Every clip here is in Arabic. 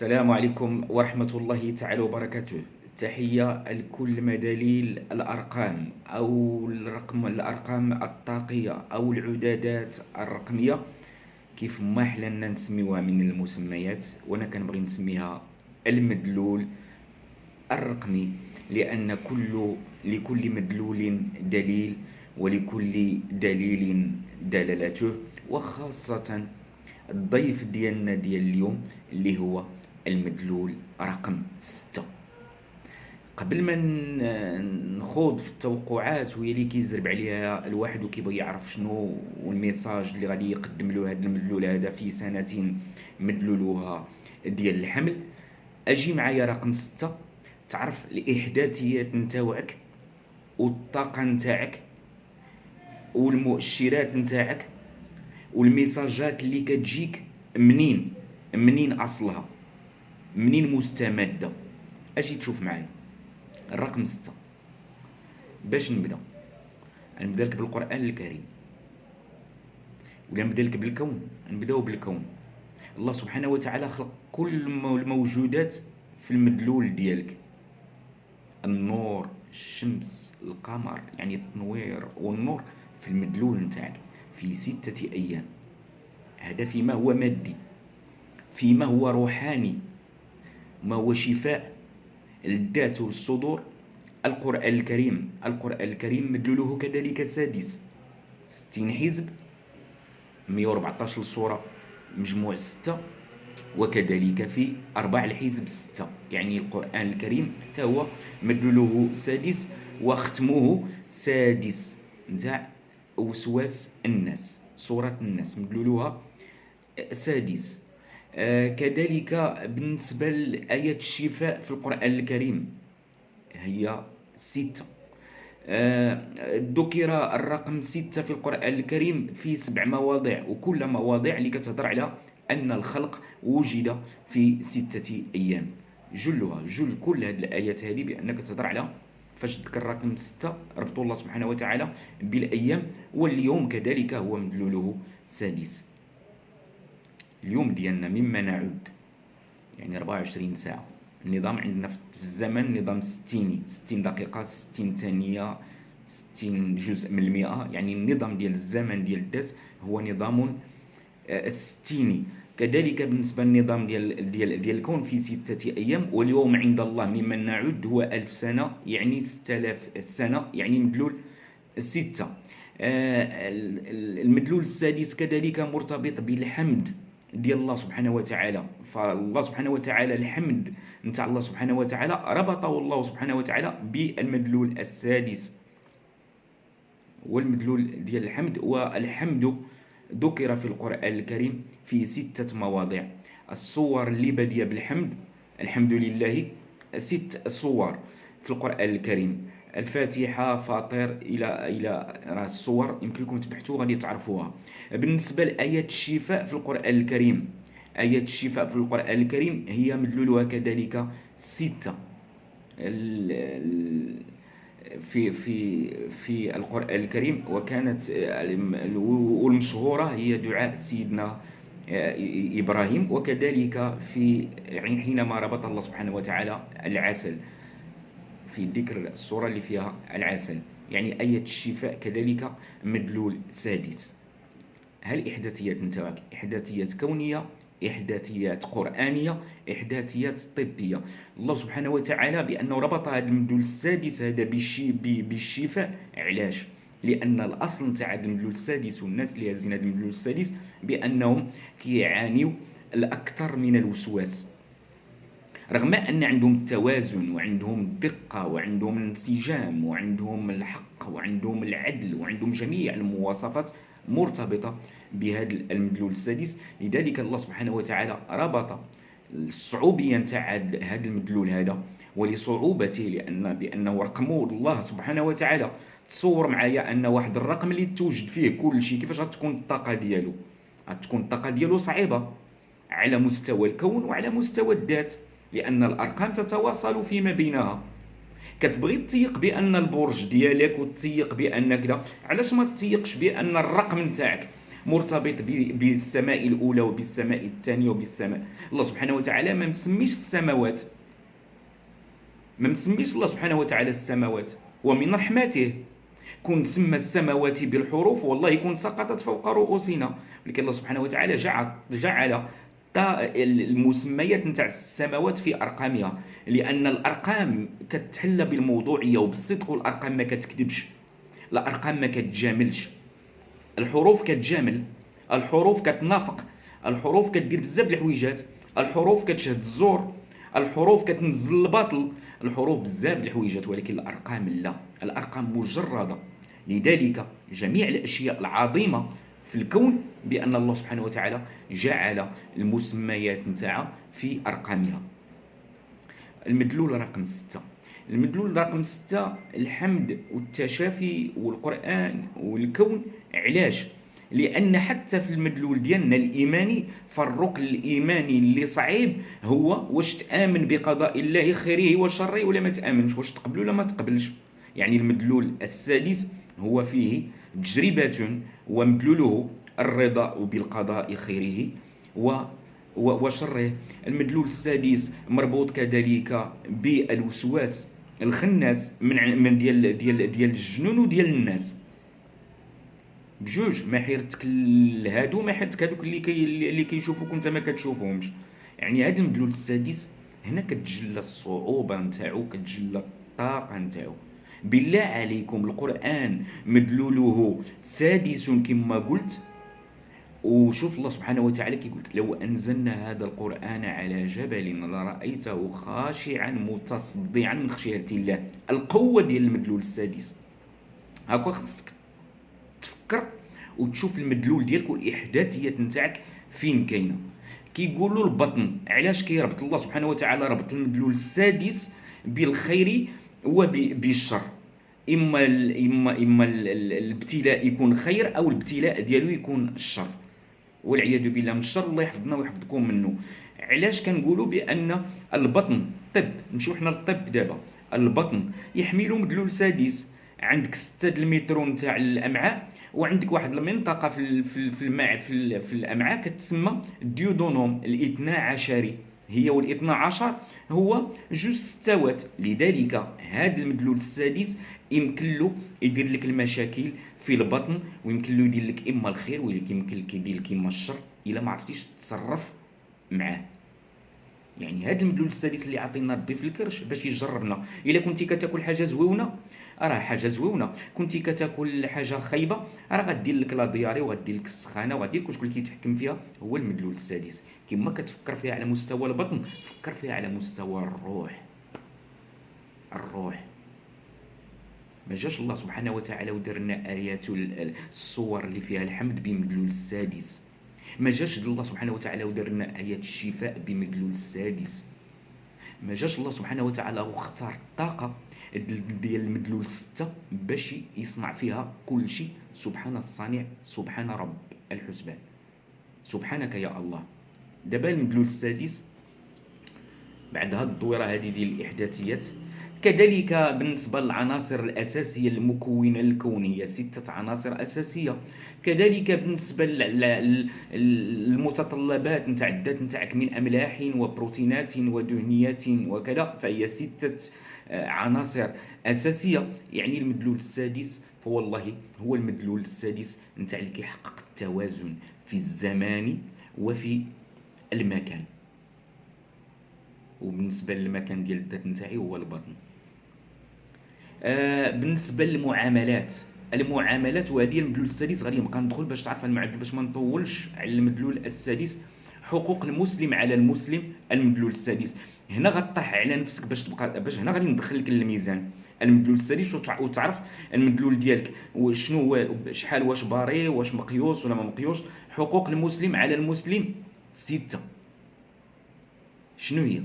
السلام عليكم ورحمة الله تعالى وبركاته. تحية لكل مداليل الأرقام أو الأرقام الطاقية أو العدادات الرقمية، كيف ما حلنا نسميوها من المسميات، وأنا كنبغي نسميها المدلول الرقمي، لأن لكل مدلول دليل، ولكل دليل دلالته، وخاصة الضيف ديالنا ديال اليوم اللي هو المدلول رقم 6. قبل ما نخوض في التوقعات وهي اللي كيزرب عليها الواحد وكيبغي يعرف شنو الميساج اللي غادي يقدم له هذا المدلول هذا في سنة مدلولها ديال الحمل، اجي معايا رقم 6 تعرف الاحداثيات نتاوعك والطاقة نتاعك والمؤشرات نتاعك والميساجات اللي كتجيك منين اصلها، منين مستمده. اجي تشوف معايا الرقم 6. باش نبدا لك بالقران الكريم، ولا نبدا لك بالكون. نبداو بالكون. الله سبحانه وتعالى خلق كل الموجودات في المدلول ديالك، النور، الشمس، القمر، يعني التنوير والنور في المدلول نتاعك في 6 أيام. هذا فيما هو مادي، فيما هو روحاني، ما هو شفاء للذات والصدور. القرآن الكريم مدلوله كذلك سادس، 60 حزب، 114 سورة، مجموع 6، وكذلك في 4 الحزب 6. يعني القرآن الكريم حتى هو مدلوله سادس وختمه سادس نتاع وسواس الناس، سورة الناس مدلولها سادس. كذلك بالنسبة لآيات الشفاء في القرآن الكريم هي 6. ذكر الرقم 6 في القرآن الكريم في 7 مواضع، وكل مواضع اللي كتهضر على أن الخلق وجد في 6 أيام. جل كل هذه الآيات هذه بأنك تهضر على فاش ذكر رقم 6 ربطوا الله سبحانه وتعالى بالأيام، واليوم كذلك هو مدلوله سادس. اليوم ديالنا مما نعد يعني 24 ساعة. النظام عندنا في الزمن نظام 60 دقيقة، 60 ثانية، 60 جزء من المئة. يعني النظام ديال الزمن ديال الذات هو نظام الستيني. كذلك بالنسبة للنظام ديال الكون في 6 أيام، واليوم عند الله ممن نعد هو 1000 سنة، يعني 6000 سنة، يعني مدلول 6. المدلول السادس كذلك مرتبط بالحمد ديال الله سبحانه وتعالى. فالله سبحانه وتعالى الحمد نتاع الله سبحانه وتعالى ربطه الله سبحانه وتعالى بالمدلول السادس، والمدلول ديال الحمد. والحمد ذكر في القرآن الكريم في 6 مواضع. الصور اللي بادية بالحمد، الحمد لله، 6 صور في القرآن الكريم. الفاتحة، فاطر، إلى الصور يمكن لكم تبحثوا غادي تعرفوها. بالنسبة لآيات الشفاء في القرآن الكريم، آيات الشفاء في القرآن الكريم هي مدلولها كذلك 6 في القرآن الكريم. وكانت والمشهورة هي دعاء سيدنا إبراهيم، وكذلك في حينما ربط الله سبحانه وتعالى العسل في ذكر السورة اللي فيها العسل. يعني آية الشفاء كذلك مدلول سادس. هل إحداثيات نتاعك إحداثيات كونية، إحداثيات قرآنية، إحداثيات طبية. الله سبحانه وتعالى بأنه ربط هذا المدلول السادس هذا بالشفاء. علاش؟ لأن الأصل نتاع هذا المدلول السادس والناس اللي هازين هذا المدلول السادس بأنهم كيعانيو الأكثر من الوسواس، رغم أن عندهم التوازن وعندهم الدقة وعندهم الانسجام وعندهم الحق وعندهم العدل وعندهم جميع المواصفات مرتبطة بهذا المدلول السادس. لذلك الله سبحانه وتعالى ربط الصعوبية نتاع هذا المدلول هذا ولصعوبته، بأنه رقمه الله سبحانه وتعالى. تصور معايا أن واحد الرقم اللي توجد فيه كل شيء، كيفاش غتكون الطاقة ديالو؟ غتكون الطاقة ديالو صعيبة على مستوى الكون وعلى مستوى الذات، لأن الأرقام تتواصل فيما بينها. كتبغي تيق بأن البرج ديالك وتيق بأن كذا، علاش ما تيقش بأن الرقم نتاعك مرتبط بالسماء الأولى وبالسماء الثانية وبالسماء. الله سبحانه وتعالى ما مسميش السماوات، ما مسميش الله سبحانه وتعالى السماوات. ومن رحمته كون سمى السماوات بالحروف والله يكون سقطت فوق رؤوسنا، ولكن الله سبحانه وتعالى جعل المسميات نتاع السماوات في ارقامها، لان الارقام كتحلى بالموضوعيه وبالصدق، والارقام ما كتكذبش، الارقام ما كتجاملش. الحروف كتجامل، الحروف كتنافق، الحروف كدير بزاف د الحويجات، الحروف كتشهد الزور، الحروف كتنزل الباطل، الحروف بزاف د الحويجات، ولكن الارقام لا، الارقام مجرده. لذلك جميع الاشياء العظيمه في الكون بان الله سبحانه وتعالى جعل المسميات نتاعها في ارقامها. المدلول رقم 6، المدلول رقم 6 الحمد والتشافي والقرآن والكون. علاش؟ لأن حتى في المدلول ديالنا الإيماني، فالركن الإيماني اللي صعيب هو واش تآمن بقضاء الله خيره وشره ولا ما تآمنش، واش تقبل ولا ما تقبلش. يعني المدلول السادس هو فيه تجربة ومدلوله الرضا بالقضاء خيره وشره. المدلول السادس مربوط كذلك بالوسواس الخناس من ديال الجنون وديال الناس بجوج. ما حيرتك لهادو ما حيرتك هادوك اللي كيشوفوك وانت ما كتشوفهمش. يعني هذا المدلول السادس هنا كتجلى الصعوبه نتاعو، كتجلى الطاقه نتاعو. بالله عليكم القرآن مدلوله سادس كما قلت. وشوف الله سبحانه وتعالى كيقول لو أنزلنا هذا القرآن على جبل لرأيته خاشعا متصدعا من خشية الله. القوة ديال المدلول السادس هاكا خصك تفكر وتشوف المدلول ديالك والإحداثيات نتاعك فين كاينه. كيقولوا البطن، علاش كيربط الله سبحانه وتعالى ربط المدلول السادس بالخير وبالشر؟ اما الابتلاء يكون خير او الابتلاء ديالو يكون الشر، والعياذ بالله من الشر. الله يحفظنا ويحفظكم منه. علاش كنقولوا بان البطن طب؟ نمشيو حنا للطب دابا. البطن يحمل مدلول سادس. عندك 6 المترو نتاع الامعاء، وعندك واحد المنطقه في الامعاء كتسمى الديودونوم الاثنى عشري، هي والاثنى عشر هو جوج ستوات. لذلك هذا المدلول السادس يمكن له يدير لك المشاكل في البطن، ويمكن له يدير لك اما الخير ولكن يمكن لك يدير لك اما الشر الا ما عرفتيش تتصرف معاه. يعني هذا المدلول السادس اللي عطينا ربي في الكرش باش يجربنا. الا كنتي كتاكل حاجه زويونه راه حاجه زويونه، كنتي كتاكل حاجه خايبه راه غدير لك لا دياري وغدير لك السخانه وغدير لك واش اللي كيتحكم فيها هو المدلول السادس. كما كتفكر فيها على مستوى البطن فكر فيها على مستوى الروح. الروح ما جاش الله سبحانه وتعالى ودار لنا ايات الصور اللي فيها الحمد بمدلول السادس، ما جاش الله سبحانه وتعالى ودار لنا ايات الشفاء بمدلول السادس، ما جاش الله سبحانه وتعالى واختار الطاقه ديال المدلول الستة باش يصنع فيها كل شيء. سبحان الصانع، سبحان رب الحسبان، سبحانك يا الله. دابا المدلول السادس بعد هاد الدويره هذه ديال الاحداثيات. كذلك بالنسبه للعناصر الاساسيه المكونه الكونيه 6 عناصر اساسيه. كذلك بالنسبه للمتطلبات نتاع الذات نتاعك من املاح وبروتينات ودهنيات وكذا، فهي 6 عناصر اساسيه. يعني المدلول السادس فوالله هو المدلول السادس نتاع اللي كيحقق التوازن في الزمان وفي المكان. وبالنسبه للمكان ديال الذات نتاعي هو البطن. بالنسبه للمعاملات، المعاملات وهذه المدلول السادس غادي نبقى ندخل باش تعرف المعدل باش ما نطولش على المدلول السادس. حقوق المسلم على المسلم، المدلول السادس. هنا غطرح على نفسك باش تبقى باش هنا غادي ندخل لك الميزان. المدلول السادس وتعرف المدلول ديالك شنو هو، شحال، واش باري، واش مقيوس ولا ما مقيوس. حقوق المسلم على المسلم 6. شنو هي؟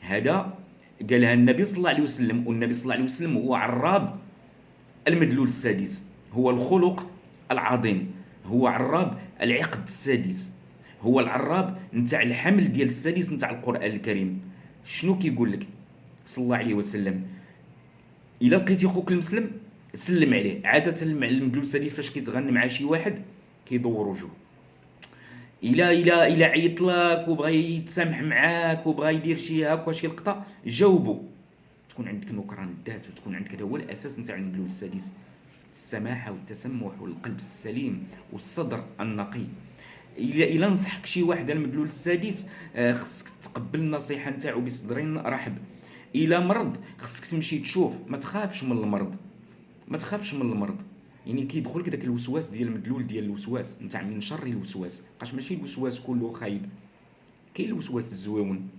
هذا قالها النبي صلى الله عليه وسلم، والنبي صلى الله عليه وسلم هو عراب المدلول السادس، هو الخلق العظيم، هو عراب العقد السادس، هو العراب نتاع الحمل ديال السادس نتاع القرآن الكريم. شنو كيقول لك صلى الله عليه وسلم؟ الا لقيتي خوك المسلم سلم عليه. عاده المدلول السادس فاش كيتغنى مع شي واحد كيدور وجهه. الى عيط لك وبغى يتسامح معاك وبغى يدير شي هكا شي لقطه، جاوبو. تكون عندك نكران الذات، وتكون عندك، هذا هو الاساس نتاع المدلول السادس: السماحه والتسمح والقلب السليم والصدر النقي. الى نصحك شي واحد المدلول السادس، خصك تقبل النصيحه نتاعو بصدر رحب. الى مرض خصك تمشي تشوف، ما تخافش من المرض، ما تخافش من المرض. يعني كيدخلك داك الوسواس ديال المدلول، ديال الوسواس نتاع من شر الوسواس، بقاش ماشي الوسواس كله خايب، كاين الوسواس الزويون،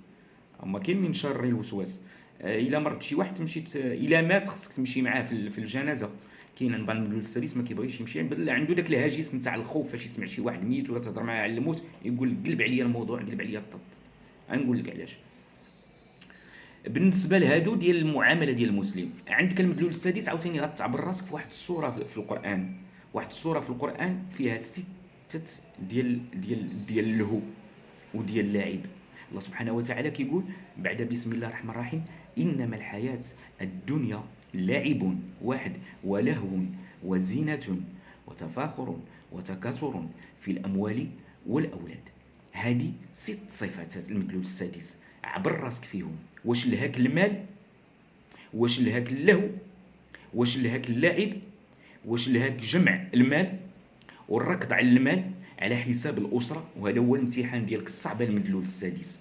اما كاين من شر الوسواس. الا مرض شي واحد تمشي الا مات خصك تمشي معاه في الجنازه. كاين عن بعض المدلول السادس ما كيبغيش يمشي، عنده داك الهاجس نتاع الخوف، فاش يسمع شي واحد ميت ولا تهضر معاه على الموت يقول قلب عليا الموضوع، قلب عليا الطط. غنقول لك علاش. بالنسبه لهادو ديال المعامله ديال المسلم، عندك المدلول السادس عاوتاني غتعبر راسك في واحد السوره في القران، واحد السوره في القران فيها 6 ديال اللهو وديال اللعب. الله سبحانه وتعالى كيقول بعد بسم الله الرحمن الرحيم: انما الحياه الدنيا لعب واحد ولهو وزينه وتفاخر وتكاثر في الاموال والاولاد. هذه 6 صفات المدلول السادس، عبر راسك فيهم. واش لهاك المال، واش لهاك اللهو، واش لهاك اللعب، واش لهاك جمع المال والركض على المال على حساب الاسره. وهذا هو الامتحان ديالك الصعب المدلول السادس.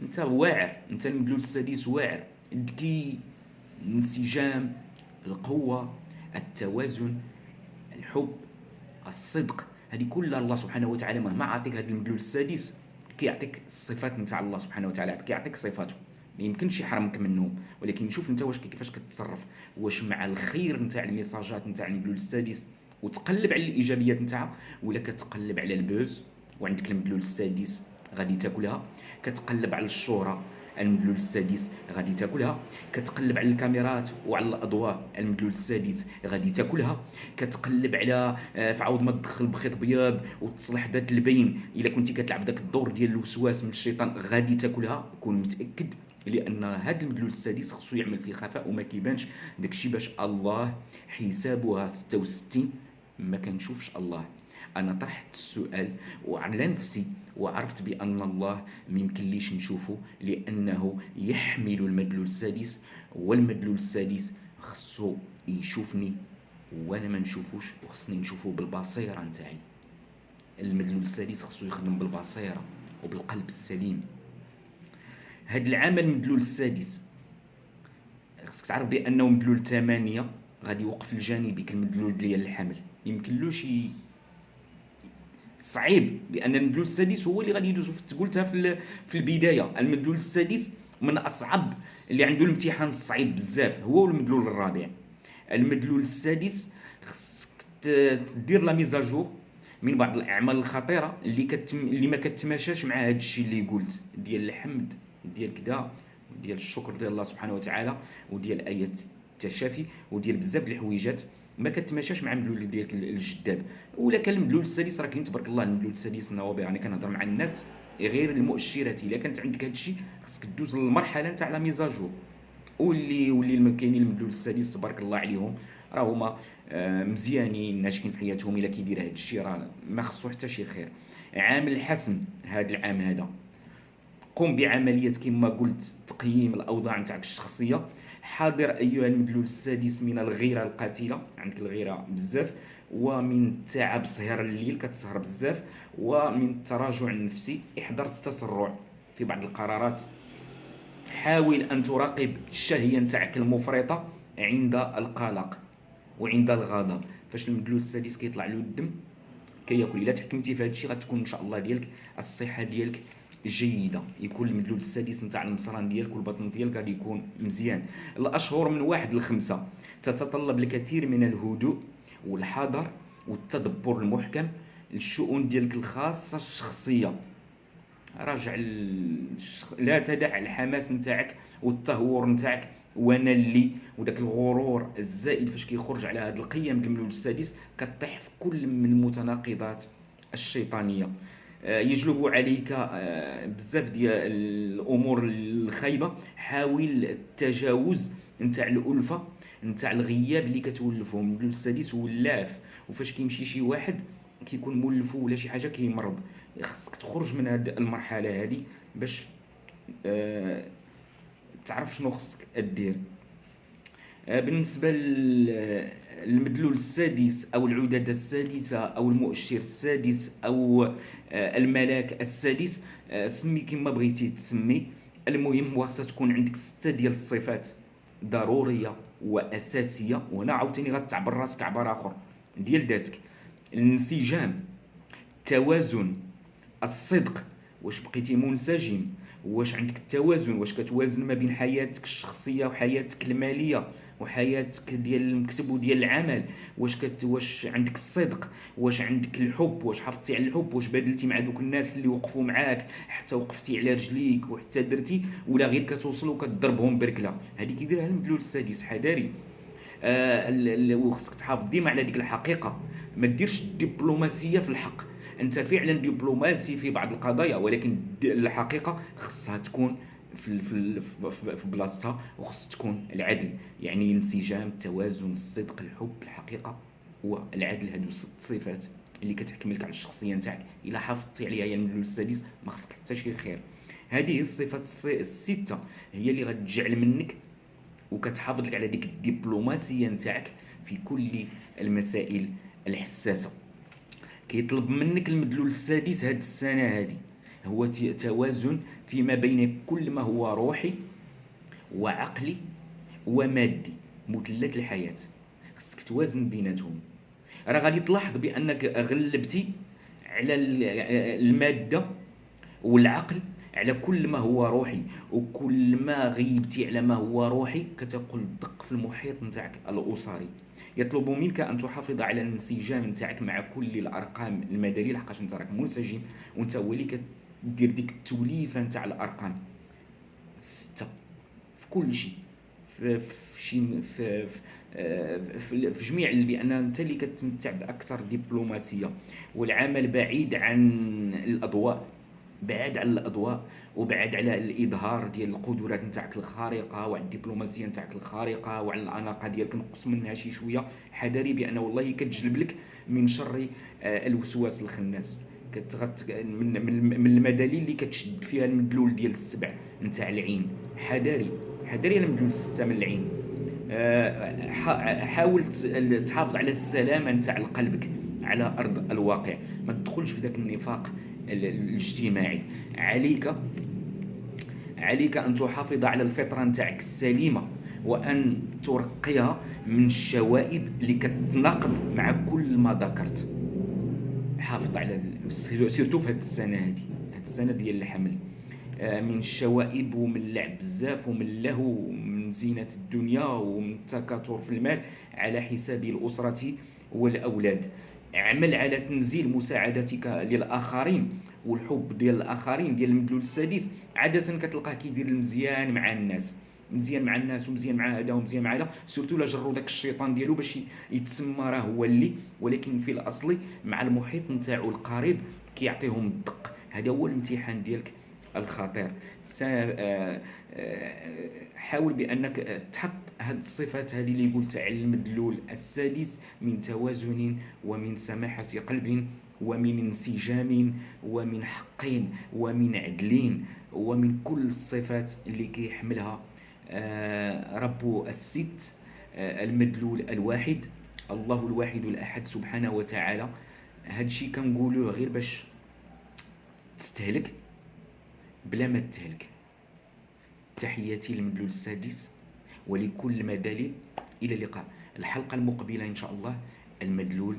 انت واعر، انت المدلول السادس واعر، الذكي، الانسجام، القوه، التوازن، الحب، الصدق. هذه كلها الله سبحانه وتعالى مهما عطيك هذا المدلول السادس كيعطيك الصفات نتاع الله سبحانه وتعالى، كيعطيك صفاته، ما يمكنش يحرمك منهم. ولكن شوف انت واش كيفاش كتتصرف، واش مع الخير نتاع الميساجات نتاع المدلول السادس وتقلب على الايجابيات نتاعها، ولا كتقلب على البوز وعندك المدلول السادس غادي تاكلها، كتقلب على الشهره المدلول السادس غادي تاكلها، كتقلب على الكاميرات وعلى الاضواء المدلول السادس غادي تاكلها، كتقلب على فعوض ما تدخل بخيط بياض وتصلح ذات البين، الا كنتي كتلعب داك الدور ديال الوسواس من الشيطان غادي تاكلها. كون متاكد لان هذا المدلول السادس خصو يعمل في خفاء وما كيبانش داكشي، باش الله حسابها 66 ما كنشوفش الله. انا طرحت السؤال وعلى نفسي وعرفت بان الله ما يمكنليش نشوفه لانه يحمل المدلول السادس، والمدلول السادس خصو يشوفني وانا ما نشوفوش، وخصني نشوفه بالبصيره نتاعي. المدلول السادس خصو يخدم بالبصيره وبالقلب السليم. هاد العام المدلول السادس خصك تعرف بانه مدلول 8 غادي يوقف الجانبي كالمدلول ديال الحمل، يمكنلوش صعيب، لان المدلول السادس هو اللي غادي يدوز. قلتها في البدايه، المدلول السادس من اصعب اللي عنده الامتحان الصعيب بزاف هو المدلول الرابع. المدلول السادس خصك تدير لا ميزاجور من بعض الاعمال الخطيره اللي ما كتماشاش مع هذا الشيء اللي قلت، ديال الحمد، ديال كذا، ديال الشكر ديال الله سبحانه وتعالى، وديال ايات التشافي، وديال بزاف د الحويجات ما كتماشاش مع المدلول ديالك الجداب. ولا كان المدلول السادس راه كاين تبارك الله المدلول السادس نوابغ. يعني كنهضر مع الناس غير المؤشرات، الا كانت عندك هذا الشيء خصك دوز للمرحله نتاع لا ميزاجور. واللي كاينين المدلول السادس تبارك الله عليهم راه هما مزيانين ناجحين في حياتهم. الا كيدير هذا الشيء راه ما خصو حتى شي خير. عام الحسم هذا العام هذا، قم بعمليه كما قلت تقييم الاوضاع نتاعك الشخصيه. حاضر ايها المدلول السادس من الغيره القاتله، عندك الغيره بزاف، ومن تعب سهر الليل كتسهر بزاف، ومن التراجع النفسي. احذر التسرع في بعض القرارات. حاول ان تراقب الشهيه نتاعك المفرطه عند القلق وعند الغضب. فاش المدلول السادس كيطلع له الدم كياكل. الا تحكمتي في هذا الشيء غتكون ان شاء الله ديالك الصحه ديالك جيده، يكون المدلول السادس نتاع المصران ديالك والبطن ديالك غادي يكون مزيان. الاشهر من 1 ل 5 تتطلب الكثير من الهدوء والحذر والتدبر المحكم. الشؤون ديالك الخاصه الشخصيه، راجع لا تدع الحماس نتاعك والتهور نتاعك وانا اللي وداك الغرور الزائد فاش كيخرج على هذه القيم ديال المدلول السادس كطيح في كل من المتناقضات الشيطانيه. يجلب عليك بزاف ديال الامور الخايبه. حاول التجاوز نتاع الالفه نتاع الغياب اللي كتولفهم. المدلول السادس ولاف، وفاش كيمشي شي واحد كيكون مولفو ولا شي حاجه كيمرض. خصك تخرج من هاد المرحله هادي باش آه، تعرف شنو خصك دير. بالنسبة للمدلول السادس أو العدد السادسة أو المؤشر السادس أو الملاك السادس، سمي كما بغيتي تسمي. المهم هو خصها تكون عندك 6 ديال الصفات ضرورية وأساسية، وهنا عاوتاني غتعبر راسك عبر آخر ديال ذاتك: الانسجام، التوازن، الصدق. واش بقيتي منسجم؟ واش عندك التوازن؟ واش كتوازن ما بين حياتك الشخصيه وحياتك الماليه وحياتك ديال المكتب وديال العمل؟ واش عندك الصدق؟ واش عندك الحب؟ واش حافظتي على الحب؟ واش بادلتي مع دوك الناس اللي وقفوا معاك حتى وقفتي على رجليك وحتى درتي، ولا غير كتوصل وكتضربهم بركله؟ هذه كيديرها المدلول السادس. حذاري. وخصك تحافظ ديما على ديك الحقيقه، ما ديرش الدبلوماسيه في الحق. انت فعلا دبلوماسي في بعض القضايا، ولكن الحقيقه خصها تكون في بلاصتها، وخص تكون العدل. يعني الانسجام، التوازن، الصدق، الحب، الحقيقه والعدل. هادو 6 صفات اللي كتحكم لك على الشخصيه نتاعك. الا حافظتي عليها يا المدلول السادس ما خصك حتى شي خير. هذه الصفات السته هي اللي غتجعل منك وكتحافظ لك على ديك الدبلوماسيه نتاعك في كل المسائل الحساسه. كيطلب منك المدلول السادس هاد السنه هادي هو توازن فيما بين كل ما هو روحي وعقلي ومادي، مثلث الحياه. خصك توازن بيناتهم. راه غادي تلاحظ بانك غلبتي على الماده والعقل على كل ما هو روحي، وكل ما غيبتي على ما هو روحي كتقول دق في المحيط نتاعك الاسري. يطلب منك ان تحافظ على الانسجام نتاعك مع كل الارقام المدنيه، لحقاش انت راك منسجم وانت هو اللي كدير ديك التوليفه نتاع الارقام 6 في كل شيء، في شي في جميع، بان انت اللي كتمتع باكثر دبلوماسيه. والعمل بعيد عن الاضواء، بعد على الاضواء وبعد على الاظهار ديال القدرات نتاعك الخارقه وعلى الدبلوماسيه نتاعك الخارقه وعلى الاناقه ديالك، نقص منها شي شويه. حذري بان والله كتجلب لك من شر الوسواس الخناس. من المدالي اللي كتشد فيها المدلول ديال السبع نتاع العين. حذري. حذري على المدلول 6 من العين. حاول تحافظ على السلامه نتاع قلبك على ارض الواقع، ما تدخلش في ذاك النفاق الاجتماعي. عليك ان تحافظ على الفطره نتاعك السليمه، وان ترقيها من الشوائب اللي كتناقض مع كل ما ذكرت. حافظ على سيرتو في هذه السنه، هذه السنه ديال الحمل، من الشوائب ومن اللعب بزاف ومن اللهو ومن زينة الدنيا ومن التكاثر في المال على حساب الأسرة والأولاد. اعمل على تنزيل مساعدتك للآخرين والحب ديال الآخرين. ديال المدلول السادس عادة كتلقاه كيدير المزيان مع الناس، مزيان مع الناس ومزيان مع هذا ومزيان مع هذا، سورتو لا جرو داك الشيطان ديالو باش يتسمى راه هو اللي، ولكن في الاصل مع المحيط نتاعو القريب كيعطيهم الدق. هذا هو الامتحان ديالك الخطير. حاول بانك تحط هاد الصفات هذه اللي قلت على المدلول السادس: من توازن ومن سماحة قلب ومن انسجام ومن حق ومن عدل ومن كل الصفات اللي كيحملها رب الست، المدلول الواحد، الله الواحد الأحد سبحانه وتعالى. هادشي كنقولوه غير باش تستهلك بلا ما تهلك. تحياتي للمدلول السادس ولكل ما دليل. إلى اللقاء. الحلقة المقبلة إن شاء الله المدلول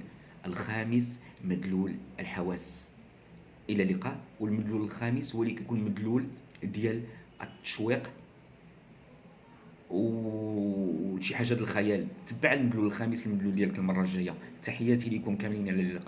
الخامس، مدلول الحواس. إلى اللقاء. والمدلول الخامس هو اللي كيكون مدلول ديال التشويق وشي حاجة ديال الخيال. تبع المدلول الخامس المدلول ديالك المرة الجاية. تحياتي لكم كاملين، على اللقاء.